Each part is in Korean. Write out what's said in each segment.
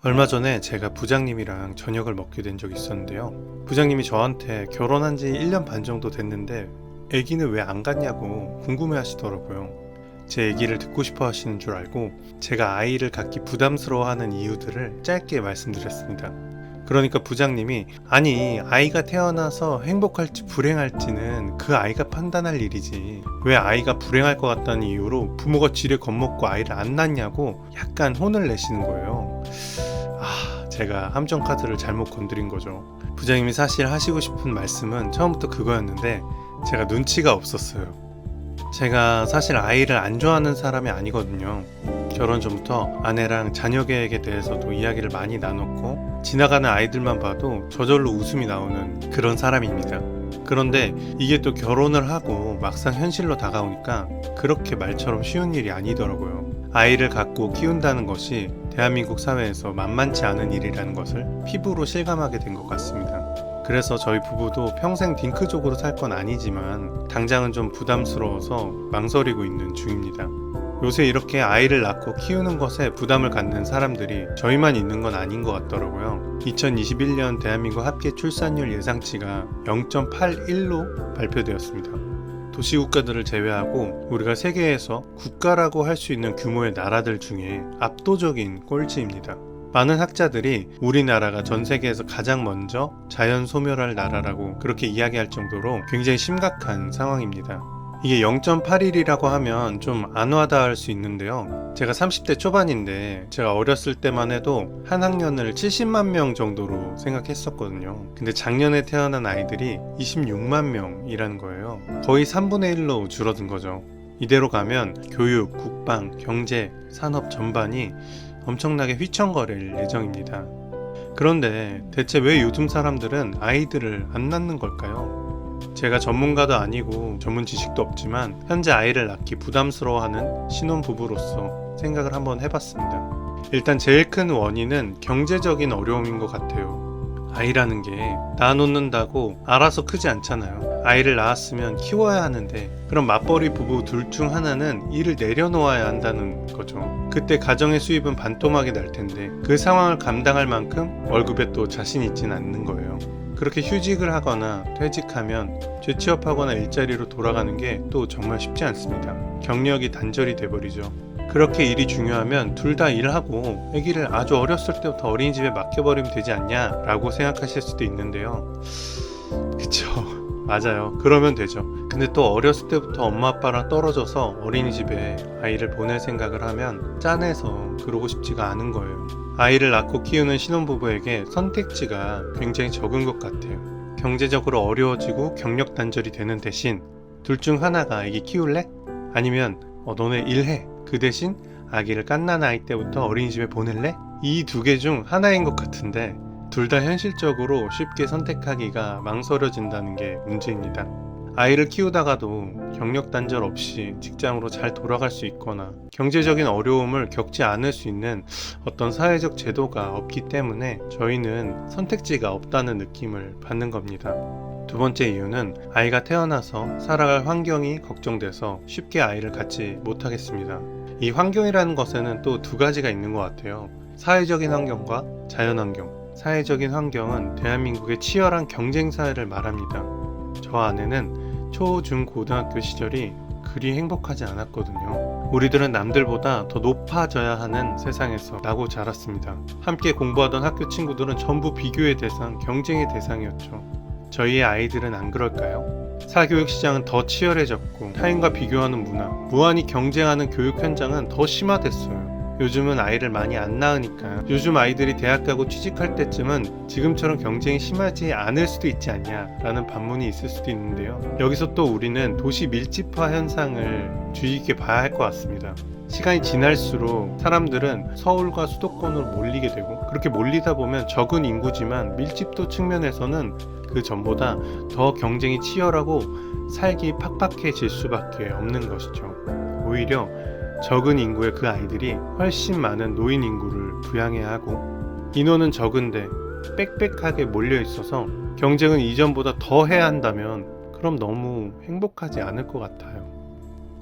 얼마 전에 제가 부장님이랑 저녁을 먹게 된 적이 있었는데요. 부장님이 저한테 결혼한 지 1년 반 정도 됐는데 아기는 왜 안 갖냐고 궁금해 하시더라고요. 제 얘기를 듣고 싶어 하시는 줄 알고 제가 아이를 갖기 부담스러워하는 이유들을 짧게 말씀드렸습니다. 그러니까 부장님이 아니 아이가 태어나서 행복할지 불행할지는 그 아이가 판단할 일이지 왜 아이가 불행할 것 같다는 이유로 부모가 지레 겁먹고 아이를 안 낳냐고 약간 혼을 내시는 거예요. 제가 함정 카드를 잘못 건드린 거죠. 부장님이 사실 하시고 싶은 말씀은 처음부터 그거였는데 제가 눈치가 없었어요. 제가 사실 아이를 안 좋아하는 사람이 아니거든요. 결혼 전부터 아내랑 자녀 계획에 대해서도 이야기를 많이 나눴고 지나가는 아이들만 봐도 저절로 웃음이 나오는 그런 사람입니다. 그런데 이게 또 결혼을 하고 막상 현실로 다가오니까 그렇게 말처럼 쉬운 일이 아니더라고요. 아이를 갖고 키운다는 것이 대한민국 사회에서 만만치 않은 일이라는 것을 피부로 실감하게 된 것 같습니다. 그래서 저희 부부도 평생 딩크족으로 살 건 아니지만 당장은 좀 부담스러워서 망설이고 있는 중입니다. 요새 이렇게 아이를 낳고 키우는 것에 부담을 갖는 사람들이 저희만 있는 건 아닌 것 같더라고요. 2021년 대한민국 합계 출산율 예상치가 0.81로 발표되었습니다. 도시국가들을 제외하고 우리가 세계에서 국가라고 할 수 있는 규모의 나라들 중에 압도적인 꼴찌입니다. 많은 학자들이 우리나라가 전 세계에서 가장 먼저 자연 소멸할 나라라고 그렇게 이야기할 정도로 굉장히 심각한 상황입니다. 이게 0.81이라고 하면 좀 안 와닿을 수 있는데요. 제가 30대 초반인데 제가 어렸을 때만 해도 한 학년을 70만 명 정도로 생각했었거든요. 근데 작년에 태어난 아이들이 26만 명이라는 거예요. 거의 3분의 1로 줄어든 거죠. 이대로 가면 교육, 국방, 경제, 산업 전반이 엄청나게 휘청거릴 예정입니다. 그런데 대체 왜 요즘 사람들은 아이들을 안 낳는 걸까요? 제가 전문가도 아니고 전문 지식도 없지만 현재 아이를 낳기 부담스러워하는 신혼부부로서 생각을 한번 해봤습니다. 일단 제일 큰 원인은 경제적인 어려움인 것 같아요. 아이라는 게 낳아놓는다고 알아서 크지 않잖아요. 아이를 낳았으면 키워야 하는데 그럼 맞벌이 부부 둘 중 하나는 일을 내려놓아야 한다는 거죠. 그때 가정의 수입은 반토막이 날 텐데 그 상황을 감당할 만큼 월급에 또 자신 있진 않는 거예요. 그렇게 휴직을 하거나 퇴직하면 재취업하거나 일자리로 돌아가는 게 또 정말 쉽지 않습니다. 경력이 단절이 돼버리죠. 그렇게 일이 중요하면 둘 다 일하고 아기를 아주 어렸을 때부터 어린이집에 맡겨버리면 되지 않냐 라고 생각하실 수도 있는데요. 그쵸, 맞아요. 그러면 되죠. 근데 또 어렸을 때부터 엄마 아빠랑 떨어져서 어린이집에 아이를 보낼 생각을 하면 짠해서 그러고 싶지가 않은 거예요. 아이를 낳고 키우는 신혼부부에게 선택지가 굉장히 적은 것 같아요. 경제적으로 어려워지고 경력 단절이 되는 대신 둘 중 하나가 아기 키울래? 아니면 너네 일해. 그 대신 아기를 갓난 아이 때부터 어린이집에 보낼래? 이 두 개 중 하나인 것 같은데 둘 다 현실적으로 쉽게 선택하기가 망설여진다는 게 문제입니다. 아이를 키우다가도 경력 단절 없이 직장으로 잘 돌아갈 수 있거나 경제적인 어려움을 겪지 않을 수 있는 어떤 사회적 제도가 없기 때문에 저희는 선택지가 없다는 느낌을 받는 겁니다. 두 번째 이유는 아이가 태어나서 살아갈 환경이 걱정돼서 쉽게 아이를 갖지 못하겠습니다. 이 환경이라는 것에는 또 두 가지가 있는 것 같아요. 사회적인 환경과 자연환경. 사회적인 환경은 대한민국의 치열한 경쟁사회를 말합니다. 저 아내는 초, 중, 고등학교 시절이 그리 행복하지 않았거든요. 우리들은 남들보다 더 높아져야 하는 세상에서 나고 자랐습니다. 함께 공부하던 학교 친구들은 전부 비교의 대상, 경쟁의 대상이었죠. 저희의 아이들은 안 그럴까요? 사교육 시장은 더 치열해졌고 타인과 비교하는 문화, 무한히 경쟁하는 교육 현장은 더 심화됐어요. 요즘은 아이를 많이 안 낳으니까 요즘 아이들이 대학 가고 취직할 때쯤은 지금처럼 경쟁이 심하지 않을 수도 있지 않냐 라는 반문이 있을 수도 있는데요. 여기서 또 우리는 도시 밀집화 현상을 주의 깊게 봐야 할 것 같습니다. 시간이 지날수록 사람들은 서울과 수도권으로 몰리게 되고 그렇게 몰리다 보면 적은 인구지만 밀집도 측면에서는 그 전보다 더 경쟁이 치열하고 살기 팍팍해질 수밖에 없는 것이죠. 오히려 적은 인구의 그 아이들이 훨씬 많은 노인 인구를 부양해야 하고 인원은 적은데 빽빽하게 몰려 있어서 경쟁은 이전보다 더 해야 한다면 그럼 너무 행복하지 않을 것 같아요.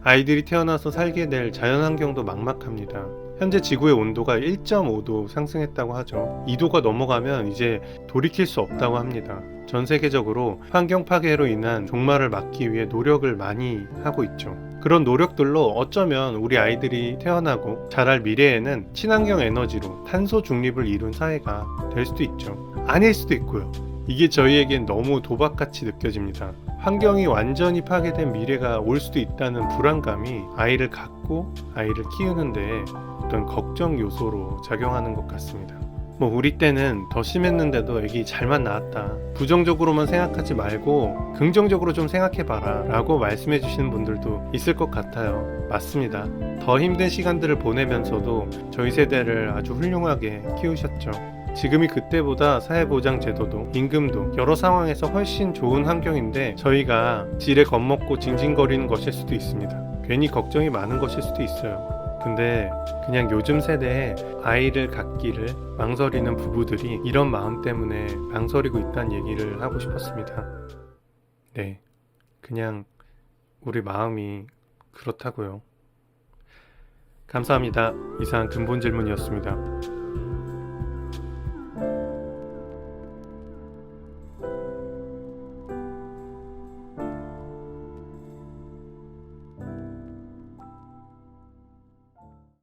아이들이 태어나서 살게 될 자연환경도 막막합니다. 현재 지구의 온도가 1.5도 상승했다고 하죠. 2도가 넘어가면 이제 돌이킬 수 없다고 합니다. 전 세계적으로 환경 파괴로 인한 종말을 막기 위해 노력을 많이 하고 있죠. 그런 노력들로 어쩌면 우리 아이들이 태어나고 자랄 미래에는 친환경 에너지로 탄소 중립을 이룬 사회가 될 수도 있죠. 아닐 수도 있고요. 이게 저희에겐 너무 도박같이 느껴집니다. 환경이 완전히 파괴된 미래가 올 수도 있다는 불안감이 아이를 갖고 아이를 키우는데 어떤 걱정 요소로 작용하는 것 같습니다. 우리 때는 더 심했는데도 애기 잘만 낳았다. 부정적으로만 생각하지 말고 긍정적으로 좀 생각해봐라 라고 말씀해 주시는 분들도 있을 것 같아요. 맞습니다. 더 힘든 시간들을 보내면서도 저희 세대를 아주 훌륭하게 키우셨죠. 지금이 그때보다 사회보장 제도도 임금도 여러 상황에서 훨씬 좋은 환경인데 저희가 지레 겁먹고 징징거리는 것일 수도 있습니다. 괜히 걱정이 많은 것일 수도 있어요. 근데 그냥 요즘 세대에 아이를 갖기를 망설이는 부부들이 이런 마음 때문에 망설이고 있다는 얘기를 하고 싶었습니다. 네, 그냥 우리 마음이 그렇다고요. 감사합니다. 이상 근본 질문이었습니다.